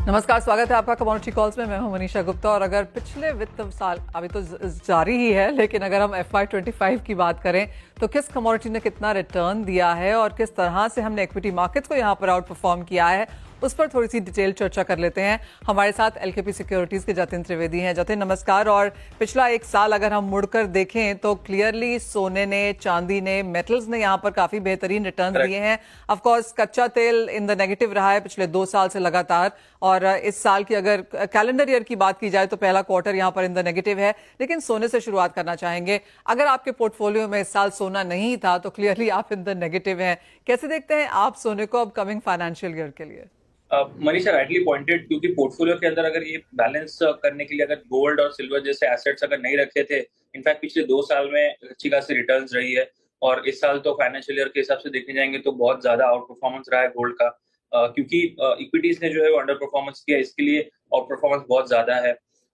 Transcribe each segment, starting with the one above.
नमस्कार, स्वागत है आपका कमोडिटी कॉल्स में। मैं हूं मनीषा गुप्ता। और अगर पिछले वित्त साल अभी तो जारी ही है, लेकिन अगर हम FY25 की बात करें तो किस कमोडिटी ने कितना रिटर्न दिया है और किस तरह से हमने इक्विटी मार्केट्स को यहां पर आउट परफॉर्म किया है, उस पर थोड़ी सी डिटेल चर्चा कर लेते हैं। हमारे साथ LKP सिक्योरिटीज के जतिन त्रिवेदी हैं। जतिन, नमस्कार। और पिछला एक साल अगर हम मुड़कर देखें तो क्लियरली सोने ने, चांदी ने, मेटल्स ने यहाँ पर काफी बेहतरीन रिटर्न दिए हैं। ऑफ कोर्स कच्चा तेल इन द नेगेटिव रहा है पिछले 2 साल से लगातार, और इस साल की अगर कैलेंडर ईयर की बात की जाए तो पहला क्वार्टर यहाँ पर इन द नेगेटिव है। लेकिन सोने से शुरुआत करना चाहेंगे। अगर आपके पोर्टफोलियो में इस साल सोना नहीं था तो क्लियरली आप इन द नेगेटिव हैं। कैसे देखते हैं आप सोने को अब कमिंग फाइनेंशियल ईयर के लिए? मनीषा राइटली पॉइंटेड, क्योंकि पोर्टफोलियो के अंदर अगर ये बैलेंस करने के लिए अगर गोल्ड और सिल्वर जैसे एसेट्स अगर नहीं रखे थे, इनफैक्ट पिछले 2 साल में अच्छी खासी रिटर्न्स रही है। और इस साल तो फाइनेंशियल ईयर के हिसाब से देखने जाएंगे तो बहुत ज्यादा आउट परफॉर्मेंस रहा है गोल्ड का, क्योंकि इक्विटीज ने जो है वो अंडर परफॉर्मेंस किया, इसके लिए आउट परफॉर्मेंस बहुत ज्यादा है।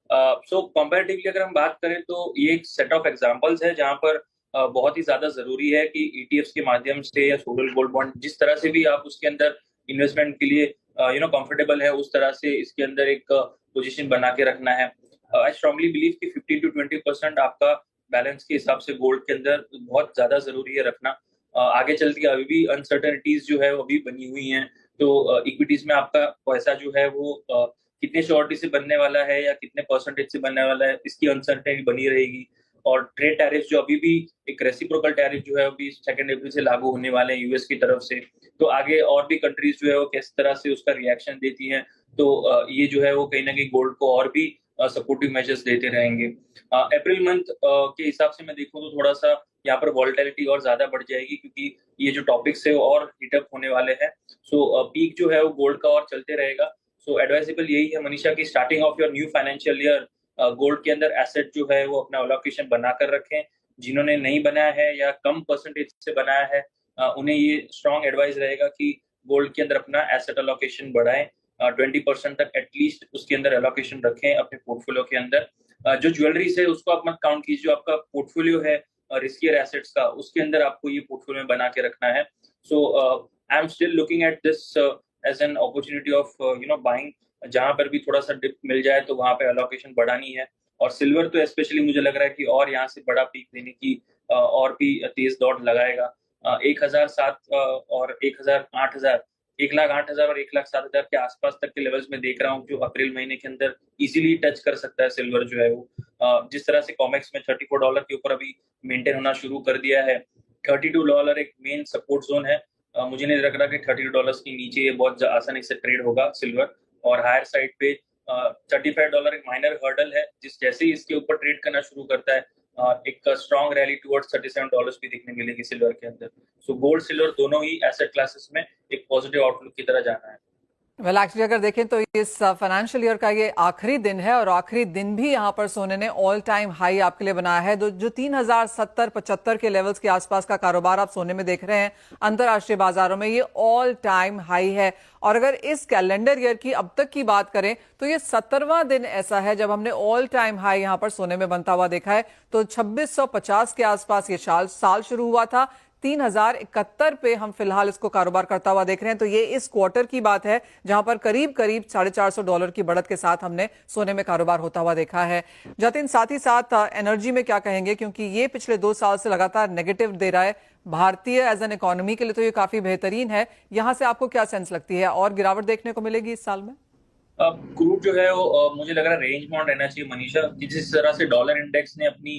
सो कंपैरेटिवली अगर हम बात करें तो ये एक सेट ऑफ एग्जांपल्स है जहां पर बहुत ही ज्यादा जरूरी है कि ईटीएफ्स के माध्यम से या सोवरेन गोल्ड बॉन्ड, जिस तरह से भी आप उसके अंदर इन्वेस्टमेंट के लिए कंफर्टेबल है, उस तरह से इसके अंदर एक पोजीशन बना के रखना है। आई स्ट्रांगली बिलीव कि 15 to 20% आपका बैलेंस के हिसाब से गोल्ड के अंदर बहुत ज्यादा जरूरी है रखना। आगे चल के अभी भी अनसर्टेनिटीज जो है वो अभी बनी हुई हैं, तो इक्विटीज में आपका पैसा जो है वो कितने श्योरिटी से बनने वाला है या कितने परसेंटेज से बनने वाला है, इसकी अनसर्टेनिटी बनी रहेगी। और ट्रेड टैरिफ जो अभी भी एक रेसिप्रोकल टैरिफ जो है अभी 2 अप्रैल से लागू होने वाले हैं यूएस की तरफ से, तो आगे और भी कंट्रीज जो है वो किस तरह से उसका रिएक्शन देती हैं, तो ये जो है वो कहीं ना कहीं गोल्ड को और भी सपोर्टिव मेजर्स देते रहेंगे। अप्रैल मंथ के हिसाब से मैं देखूं तो थोड़ा सा यहाँ पर वॉलेटिलिटी और ज्यादा बढ़ जाएगी, क्योंकि ये जो टॉपिक्स है वो और हीटअप होने वाले हैं। सो पीक जो है वो गोल्ड का और चलते रहेगा। सो एडवाइजेबल यही है मनीषा की starting of your new financial year gold के अंदर एसेट जो है वो अपना अलोकेशन बनाकर रखें। जिन्होंने नहीं बनाया है या कम परसेंटेज से बनाया है, उन्हें ये स्ट्रॉन्ग एडवाइस रहेगा कि गोल्ड के अंदर अपना एसेट अलोकेशन बढ़ाएं। 20% तक एटलीस्ट उसके अंदर अलोकेशन रखें अपने पोर्टफोलियो के अंदर। जो ज्वेलरीज है उसको आप मत काउंट कीजिए, जो आपका पोर्टफोलियो है रिस्कियर एसेट्स का, उसके अंदर आपको ये पोर्टफोलियो में बना के रखना है। So I am still looking at this as an opportunity of buying. जहां पर भी थोड़ा सा डिप मिल जाए तो वहां पे अलोकेशन बढ़ानी है। और सिल्वर तो स्पेशली मुझे लग रहा है कि और यहाँ से बड़ा पीक देने की और भी तेज दौड़ लगाएगा। 1007 और 1000, 8000, 1,08,000 और 1,07,000 के आसपास तक के लेवल्स में देख रहा हूँ, जो अप्रैल महीने के अंदर इजीली टच कर सकता है सिल्वर जो है वो। जिस तरह से कॉमेक्स में $34 के ऊपर अभी मेंटेन होना शुरू कर दिया है। $32 एक मेन सपोर्ट जोन है। मुझे नहीं लग रहा कि $32 के नीचे ये बहुत आसानी से ट्रेड होगा सिल्वर। और हायर साइड पे $35 एक माइनर हर्डल है, जिस जैसे ही इसके ऊपर ट्रेड करना शुरू करता है एक स्ट्रॉन्ग रैली टुवर्ड्स $37 भी दिखने मिलेगी सिल्वर के अंदर। सो गोल्ड सिल्वर दोनों ही एसेट क्लासेस में एक पॉजिटिव आउटलुक की तरह जाना है। वेल, एक्चुअली अगर देखें तो इस फाइनेंशियल ईयर का ये आखिरी दिन है, और आखिरी दिन भी यहाँ पर सोने ने ऑल टाइम हाई आपके लिए बनाया है। जो 3070-75 के लेवल्स के आसपास का कारोबार आप सोने में देख रहे हैं अंतर्राष्ट्रीय बाजारों में, ये ऑल टाइम हाई है। और अगर इस कैलेंडर ईयर की अब तक की बात करें तो ये 17वां दिन ऐसा है जब हमने ऑल टाइम हाई यहाँ पर सोने में बनता हुआ देखा है। तो 2650 के आसपास ये साल शुरू हुआ था। 3071 पे हम फिलहाल इसको कारोबार करता हुआ देख रहे हैं। तो ये इस क्वार्टर की बात है जहां पर करीब करीब $450 की बढ़त के साथ हमने सोने में कारोबार होता हुआ देखा है। जतिन, साथ ही साथ एनर्जी में क्या कहेंगे, क्योंकि ये पिछले 2 साल से लगातार नेगेटिव दे रहा है। भारतीय एज एन इकोनॉमी के लिए तो ये काफी बेहतरीन है। यहां से आपको क्या सेंस लगती है, और गिरावट देखने को मिलेगी इस साल में? क्रूड जो है वो मुझे लग रहा है रेंज बाउंड रहना चाहिए मनीषा। जिस तरह से डॉलर इंडेक्स ने अपनी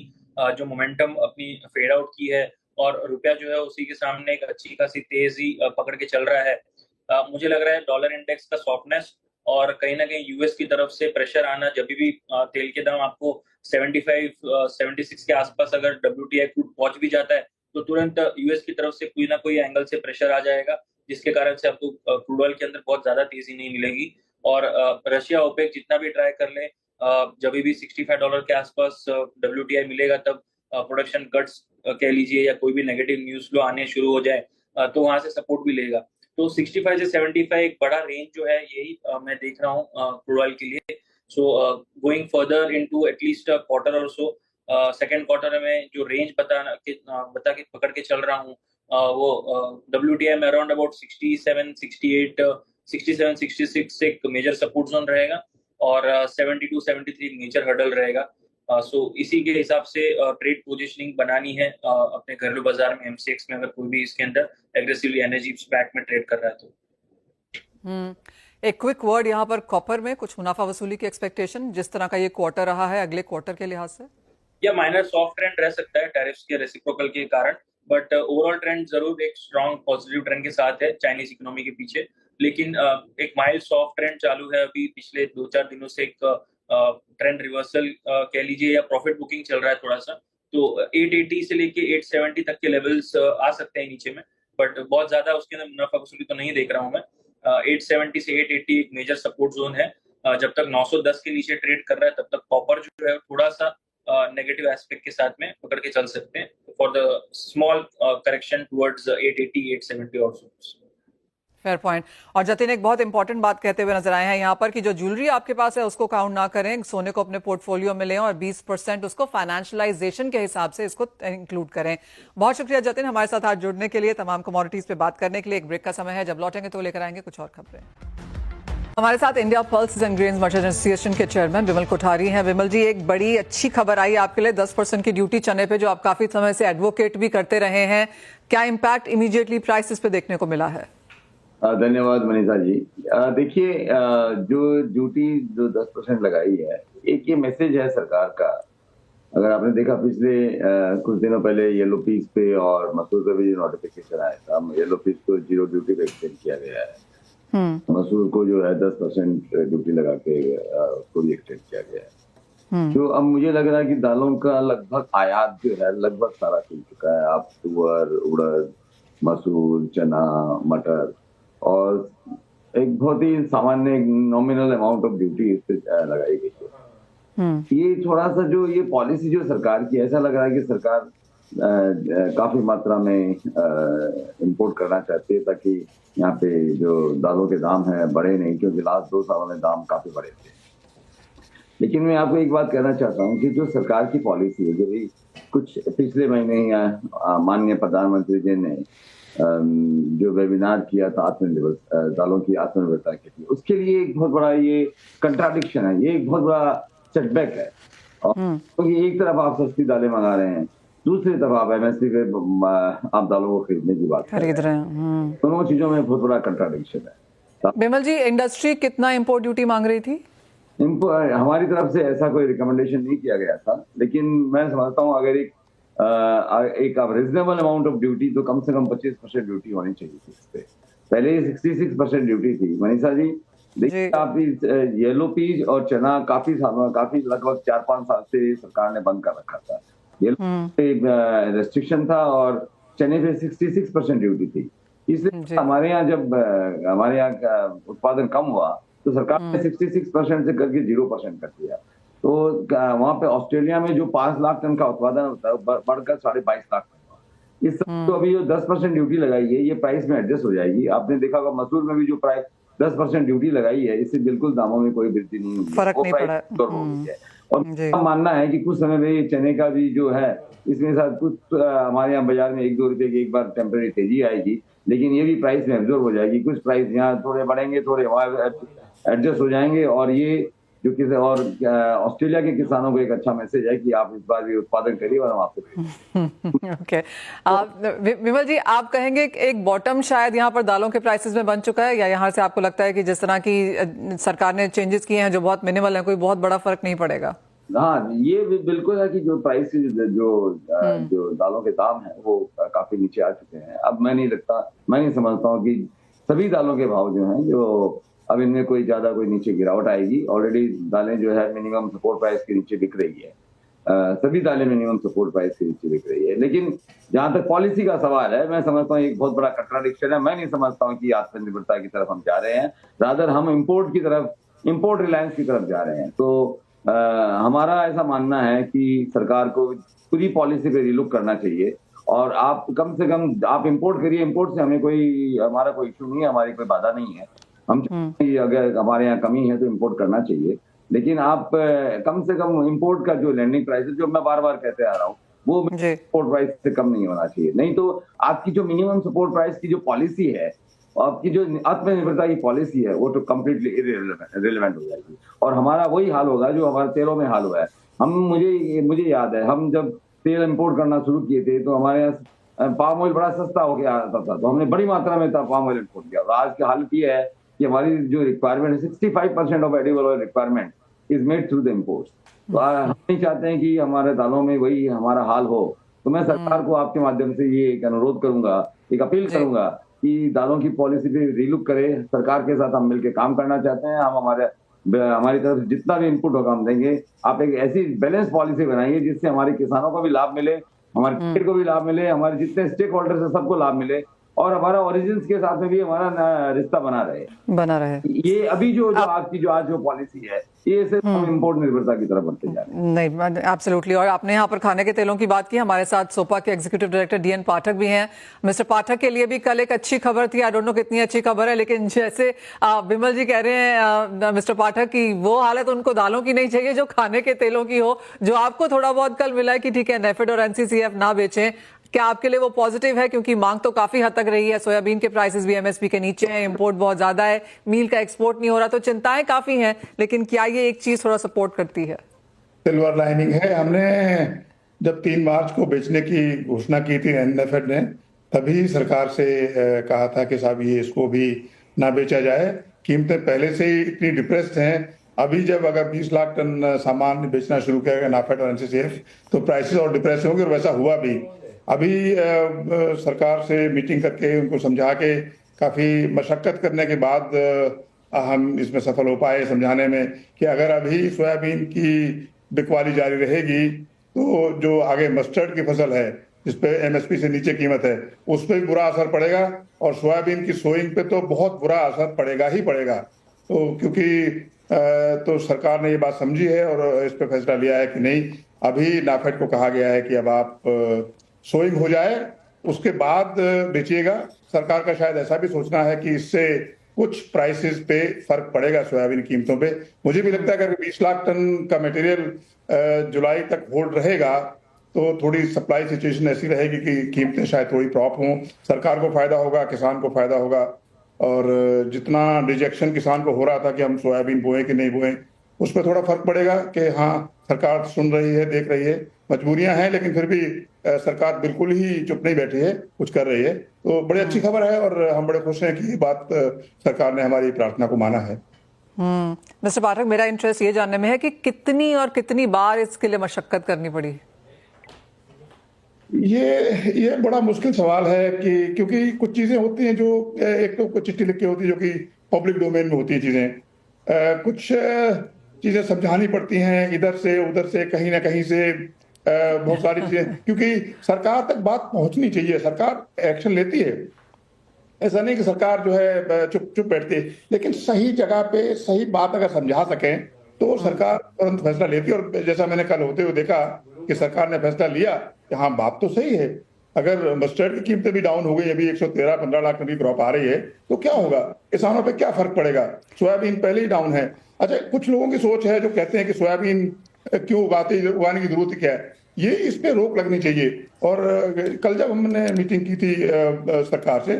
जो मोमेंटम अपनी फेड आउट की है, और रुपया जो है उसी के सामने एक अच्छी खासी तेजी पकड़ के चल रहा है। मुझे लग रहा है डॉलर इंडेक्स का सॉफ्टनेस और कहीं ना कहीं यूएस की तरफ से प्रेशर आना, जब भी तेल के दाम आपको 75 76 के आसपास अगर WTI क्रूड पहुंच भी जाता है, तो तुरंत यूएस की तरफ से कोई ना कोई एंगल से प्रेशर आ जाएगा, जिसके कारण से आपको क्रूड ऑयल के अंदर बहुत ज्यादा तेजी नहीं मिलेगी। और रशिया ओपेक जितना भी ट्राई कर ले, जब भी $65 के आसपास WTI मिलेगा, तब प्रोडक्शन कट्स कह लीजिए या कोई भी नेगेटिव न्यूज फ्लो आने शुरू हो जाए, तो वहां से सपोर्ट भी लेगा। तो 65 से 75 एक बड़ा रेंज जो है, यही मैं देख रहा हूँ क्रूड ऑयल के लिए। So going further into at least quarter और सो, सेकेंड क्वार्टर में जो रेंज बता के पकड़ के चल रहा हूँ, वो WTI में अराउंड अबाउट 67 68 67-66 एक मेजर सपोर्ट जोन रहेगा और 72-73 मेजर हर्डल रहेगा। सो इसी के हिसाब से ट्रेड पोजीशनिंग बनानी है अपने घरेलू बाजार में एमसीएक्स में, अगर कोई भी इसके अंदर एग्रेसिवली एनर्जी स्पैक में ट्रेड कर रहा है तो। एक क्विक वर्ड यहाँ पर कॉपर में कुछ मुनाफा वसूली की एक्सपेक्टेशन, जिस तरह का ये क्वार्टर रहा है अगले क्वार्टर के लिहाज से? या माइनर सॉफ्ट ट्रेंड रह सकता है टैरिफ्स के रेसिप्रोकल के कारण, बट ओवरऑल ट्रेंड जरूर एक स्ट्रॉन्ग पॉजिटिव ट्रेंड के साथ है चाइनीज इकोनॉमी के पीछे। लेकिन एक माइल्ड सॉफ्ट ट्रेंड चालू है अभी पिछले 2-4 दिनों से, एक ट्रेंड रिवर्सल कह लीजिए या प्रॉफिट बुकिंग चल रहा है थोड़ा सा। तो 880 से लेके 870 तक के लेवल्स आ सकते हैं नीचे में, बट बहुत ज्यादा उसके अंदर मुनाफा वसूली तो नहीं देख रहा हूं मैं। 870 से 880 एक मेजर सपोर्ट जोन है। जब तक 910 के नीचे ट्रेड कर रहा है तब तक कॉपर जो है थोड़ा सा नेगेटिव एस्पेक्ट के साथ में पकड़ के चल सकते हैं for the small correction towards 880 870 also. Fair point. और जतिन एक बहुत इंपॉर्टेंट बात कहते हुए नजर आए हैं यहाँ पर कि जो ज्वेलरी आपके पास है उसको काउंट ना करें, सोने को अपने पोर्टफोलियो में लें और 20% उसको फाइनेंशियलाइजेशन के हिसाब से इसको इंक्लूड करें। बहुत शुक्रिया जतिन हमारे साथ आज जुड़ने के लिए, तमाम कमोडिटीज पे बात करने के लिए। एक ब्रेक का समय है, जब लौटेंगे तो लेकर आएंगे कुछ और खबरें। हमारे साथ India pulses and grains merchant association के चेयरमैन विमल कोठारी हैं। विमल जी, एक बड़ी अच्छी खबर आई आपके लिए, 10% की ड्यूटी चने पे, जो आप काफी समय से एडवोकेट भी करते रहे हैं। क्या इम्पैक्ट इमीडिएटली प्राइसेस पे देखने को मिला है? धन्यवाद मनीषा जी। देखिए, जो ड्यूटी जो 10% लगाई है, एक ये मैसेज है सरकार का। अगर आपने देखा पिछले कुछ दिनों पहले येलो पीस पे और मसूर पे भी जो नोटिफिकेशन आया था, येलो पीस को 0 ड्यूटी पे एक्सटेंड किया गया है, मसूर को जो है 10% ड्यूटी लगा के उसको भी एक्सटेंड किया गया है। तो अब मुझे लग रहा है कि दालों का लगभग आयात जो है लगभग सारा खुल चुका है। आप तुअर, उड़द, मसूर, चना, मटर और एक बहुत ही सामान्य नॉमिनल अमाउंट ऑफ ड्यूटी इस पे लगाई गई है। ये थोड़ा सा जो ये पॉलिसी जो सरकार की, ऐसा लग रहा है कि सरकार काफी मात्रा में इंपोर्ट करना चाहती है ताकि यहाँ पे जो दालों के दाम है बढ़े नहीं, क्योंकि लास्ट 2 सालों में दाम काफी बढ़े थे। लेकिन मैं आपको एक बात कहना चाहता हूँ कि जो सरकार की पॉलिसी है, जो भी कुछ पिछले महीने ही माननीय प्रधानमंत्री जी ने जो वेबिनार किया था आत्मनिर्भर दालों की आत्मनिर्भरता के लिए, उसके लिए एक बहुत बड़ा ये कंट्राडिक्शन है, ये एक बहुत बड़ा सेटबैक है। क्योंकि एक तरफ आप सस्ती दालें मंगा रहे हैं, दूसरी तरफ आप एमएसपी पे आप दालों को खरीदने की बात खरीद रहे हैं। दोनों चीजों में बहुत बड़ा कंट्राडिक्शन है। विमल जी, इंडस्ट्री कितना इम्पोर्ट ड्यूटी मांग रही थी? हमारी तरफ से ऐसा कोई रिकमेंडेशन नहीं किया गया था, लेकिन मैं समझता हूँ अगर एक रिजनेबल अमाउंट ऑफ ड्यूटी तो कम से कम 25% ड्यूटी होनी चाहिए थी इस पे। पहले 66% ड्यूटी थी। मनीषा जी, देखिए आप येलो पीज और चना काफी लगभग 4-5 साल से सरकार ने बंद कर रखा था। येलो पे रेस्ट्रिक्शन था और चने पे 66% ड्यूटी थी। इसलिए हमारे यहाँ जब हमारे यहाँ उत्पादन कम हुआ तो सरकार ने 66% से करके 0% कर दिया। तो वहां पे ऑस्ट्रेलिया में जो 5 लाख टन का उत्पादन होता है बढ़कर 22.5 लाख टन हुआ। इस तो अभी जो 10% ड्यूटी लगाई है ये प्राइस में एडजस्ट हो जाएगी। आपने देखा होगा मसूर में भी जो प्राइस 10% ड्यूटी लगाई है, इससे बिल्कुल दामों में कोई वृद्धि नहीं हुई, फर्क नहीं पड़ा है। और मानना है कि कुछ समय में ये चने का भी जो है इसमें साथ कुछ हमारे यहाँ बाजार में 1-2 रुपए की एक बार टेम्परेरी तेजी आएगी, लेकिन ये भी प्राइस में एब्जॉर्ब हो जाएगी। कुछ प्राइस यहाँ थोड़े बढ़ेंगे, थोड़े वहाँ एडजस्ट हो जाएंगे। और ये जो किसी और ऑस्ट्रेलिया के किसानों को एक अच्छा मैसेज है कि आप इस बार भी उत्पादन करिए और हम आपको ओके। विमल जी, आप कहेंगे एक बॉटम शायद यहाँ पर दालों के प्राइसेस में बन चुका है, या यहाँ से आपको लगता है कि जिस तरह की सरकार ने चेंजेस किए हैं जो बहुत मिनिमल है, कोई बहुत बड़ा फर्क नहीं पड़ेगा? हाँ, ये बिल्कुल है कि जो प्राइस जो दालों के दाम है वो काफी नीचे आ चुके हैं। अब मैं नहीं समझता हूँ कि सभी दालों के भाव जो हैं जो अब इनमें कोई नीचे गिरावट आएगी। ऑलरेडी दालें जो है मिनिमम सपोर्ट प्राइस के नीचे बिक रही है। सभी दालें मिनिमम सपोर्ट प्राइस के नीचे बिक रही है। लेकिन जहां तक पॉलिसी का सवाल है, मैं समझता हूँ एक बहुत बड़ा कंट्राडिक्शन है। मैं नहीं समझता हूँ कि आत्मनिर्भरता की तरफ हम जा रहे हैं, रादर हम इम्पोर्ट रिलायंस की तरफ जा रहे हैं। तो हमारा ऐसा मानना है कि सरकार को पूरी पॉलिसी पे रिलुक करना चाहिए और आप कम से कम आप इम्पोर्ट करिए। इम्पोर्ट से हमारा कोई इशू नहीं है, हमारी कोई बाधा नहीं है। हम अगर हमारे यहाँ कमी है तो इम्पोर्ट करना चाहिए, लेकिन आप कम से कम इम्पोर्ट का जो लैंडिंग प्राइस है, जो मैं बार बार कहते आ रहा हूँ, वो सपोर्ट प्राइस से कम नहीं होना चाहिए। नहीं तो आपकी जो मिनिमम सपोर्ट प्राइस की जो पॉलिसी है आपकी जो आत्मनिर्भरता की पॉलिसी है वो तो कम्प्लीटली इरेलेवेंट हो जाएगी, और हमारा वही हाल होगा जो हमारे तेलों में हाल हुआ है। मुझे याद है, हम जब तेल इंपोर्ट करना शुरू किए थे तो हमारे यहाँ पाम ऑयल बड़ा सस्ता होकर आता था, तो हमने बड़ी मात्रा में पाम ऑयल इंपोर्ट किया। और आज की हालत ये है कि हमारी जो रिक्वायरमेंट है 65% of edible oil requirement is made through the import. तो हम नहीं चाहते हैं कि हमारे दालों में वही हमारा हाल हो। तो मैं सरकार को आपके माध्यम से ये एक अनुरोध करूंगा, एक अपील करूंगा कि दालों की पॉलिसी पे रीलुक करे। सरकार के साथ हम मिलकर काम करना चाहते हैं। हम हमारी तरफ से जितना भी इनपुट होगा हम देंगे। आप एक ऐसी बैलेंस पॉलिसी बनाइए जिससे हमारे किसानों को भी लाभ मिले, हमारे ट्रेड को भी लाभ मिले, हमारे जितने स्टेक होल्डर्स है सबको लाभ मिले, और हमारा ओरिजिन्स के साथ में भी हमारा रिश्ता बना रहे। ये अभी जो आज पॉलिसी है ये सिर्फ हम इंपोर्ट निर्भरता की तरफ बढ़ते जा रहे हैं। नहीं, एब्सोल्युटली। और आपने यहाँ पर खाने के तेलों की बात की, हमारे साथ सोपा के एग्जीक्यूटिव डायरेक्टर डीएन पाठक भी हैं। मिस्टर पाठक के लिए भी कल एक अच्छी खबर थी, आई डोंट नो कितनी अच्छी खबर है, लेकिन जैसे विमल जी कह रहे हैं मिस्टर पाठक की वो हालत उनको दालों की नहीं चाहिए जो खाने के तेलों की हो, जो आपको थोड़ा बहुत कल मिला है कि ठीक है नेफेड और एनसीसीएफ ना बेचें। क्या आपके लिए वो पॉजिटिव है? क्योंकि मांग तो काफी हद तक रही है, सोयाबीन के प्राइसेस भी एमएसपी के नीचे हैं, इंपोर्ट बहुत ज्यादा है, मील का एक्सपोर्ट नहीं हो रहा, तो चिंताएं काफी हैं, लेकिन क्या ये एक चीज थोड़ा सपोर्ट करती है? सिल्वर लाइनिंग है। हमने जब 3 मार्च को बेचने की घोषणा की थी नेफेड ने, तभी सरकार से कहा था कि साहब ये इसको भी ना बेचा जाए, कीमतें पहले से ही इतनी डिप्रेस्ड हैं। अभी जब अगर 20 लाख टन सामान बेचना शुरू किया नेफेड और एनसीसीएफ तो प्राइसेस और डिप्रेस होंगे, और वैसा हुआ भी। अभी सरकार से मीटिंग करके उनको समझा के काफी मशक्कत करने के बाद हम इसमें सफल हो पाए समझाने में कि अगर अभी सोयाबीन की बिकवाली जारी रहेगी तो जो आगे मस्टर्ड की फसल है जिसपे एमएसपी से नीचे कीमत है उस पर भी बुरा असर पड़ेगा, और सोयाबीन की सोइंग पे तो बहुत बुरा असर पड़ेगा ही पड़ेगा। तो क्योंकि तो सरकार ने ये बात समझी है और इस पर फैसला लिया है कि नहीं, अभी नाफेड को कहा गया है कि अब आप सोइंग हो जाए उसके बाद बेचिएगा। सरकार का शायद ऐसा भी सोचना है कि इससे कुछ प्राइसेस पे फर्क पड़ेगा सोयाबीन कीमतों पे। मुझे भी लगता है कि अगर 20 लाख टन का मटेरियल जुलाई तक होल्ड रहेगा तो थोड़ी सप्लाई सिचुएशन ऐसी रहेगी कि कीमतें शायद थोड़ी प्रॉप हों। सरकार को फायदा होगा, किसान को फायदा होगा, और जितना रिजेक्शन किसान को हो रहा था कि हम सोयाबीन बोए कि नहीं बोए, उस पर थोड़ा फर्क पड़ेगा कि हाँ सरकार सुन रही है, देख रही है। मजबूरियां हैं लेकिन फिर भी सरकार बिल्कुल ही चुप नहीं बैठी है, कुछ कर रही है। तो बड़ी अच्छी खबर है और हम बड़े खुश हैं कि ये बात सरकार ने हमारी प्रार्थना को माना है। मिस्टर पाठक, मेरा इंटरेस्ट ये जानने में है कि कितनी और कितनी बार इसके लिए मशक्कत करनी पड़ी? ये बड़ा मुश्किल सवाल है कि क्योंकि कुछ चीजें होती हैं जो एक तो कुछ चिट्ठी लिख के होती है जो कि पब्लिक डोमेन में होती है चीजें, कुछ चीजें समझानी पड़ती हैं इधर से उधर से, कहीं ना कहीं से बहुत सारी चीजें, क्योंकि सरकार तक बात पहुंचनी चाहिए। सरकार एक्शन लेती है, ऐसा नहीं कि सरकार जो है चुप बैठती है, लेकिन सही जगह पे सही बात अगर समझा सकें तो सरकार तुरंत फैसला लेती है। और जैसा मैंने कल होते हुए देखा कि सरकार ने फैसला लिया कि हाँ बात तो सही है, अगर मस्टर्ड की कीमतें भी डाउन हो गई, अभी 113-15 लाख टन की क्रॉप आ रही है, तो क्या होगा, किसानों पे क्या फर्क पड़ेगा? सोयाबीन पहले ही डाउन है। अच्छा, कुछ लोगों की सोच है जो कहते हैं कि सोयाबीन क्यों उगाने की जरूरत क्या है, ये इस पे रोक लगनी चाहिए। और कल जब हमने मीटिंग की थी सरकार से,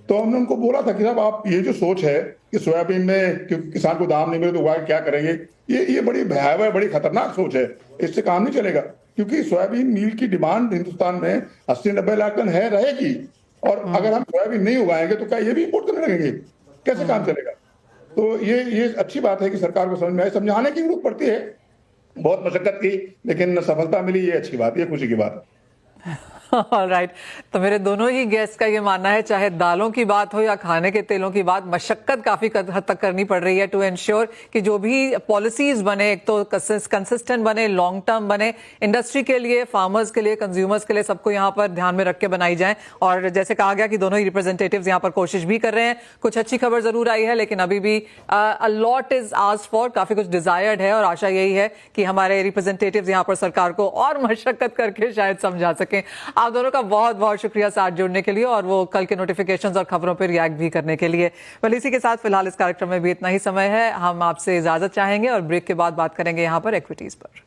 तो हमने उनको बोला था कि साहब आप ये जो सोच है कि सोयाबीन में क्योंकि किसान को दाम नहीं मिले तो उगा क्या करेंगे, ये बड़ी भयावह, बड़ी खतरनाक सोच है। इससे काम नहीं चलेगा, क्योंकि सोयाबीन मील की डिमांड हिंदुस्तान में 80-90 लाख टन है, रहेगी। और अगर हम सोयाबीन नहीं उगाएंगे तो क्या ये भी इंपोर्ट करने लगेंगे? कैसे काम चलेगा? तो ये अच्छी बात है कि सरकार को समझ में आए। समझाने की जरूरत पड़ती है, बहुत मशक्कत की, लेकिन सफलता मिली, ये अच्छी बात, ये खुशी की बात है। राइट, तो मेरे दोनों ही गेस्ट का ये मानना है, चाहे दालों की बात हो या खाने के तेलों की बात, मशक्कत काफी हद तक करनी पड़ रही है टू एंश्योर कि जो भी पॉलिसीज बने एक तो कंसिस्टेंट बने, लॉन्ग टर्म बने, इंडस्ट्री के लिए, फार्मर्स के लिए, कंज्यूमर्स के लिए, सबको यहाँ पर ध्यान में रख के बनाई जाए। और जैसे कहा गया कि दोनों ही रिप्रेजेंटेटिव्स यहाँ पर कोशिश भी कर रहे हैं। कुछ अच्छी खबर जरूर आई है, लेकिन अभी भी a lot is asked for, काफी कुछ डिजायर्ड है, और आशा यही है कि हमारे रिप्रेजेंटेटिव्स यहाँ पर सरकार को और मशक्कत करके शायद समझा सकें। आप दोनों का बहुत बहुत शुक्रिया साथ जुड़ने के लिए और वो कल के नोटिफिकेशंस और खबरों पर रिएक्ट भी करने के लिए। वेल, इसी के साथ फिलहाल इस कार्यक्रम में भी इतना ही समय है। हम आपसे इजाजत चाहेंगे और ब्रेक के बाद बात करेंगे यहाँ पर इक्विटीज पर।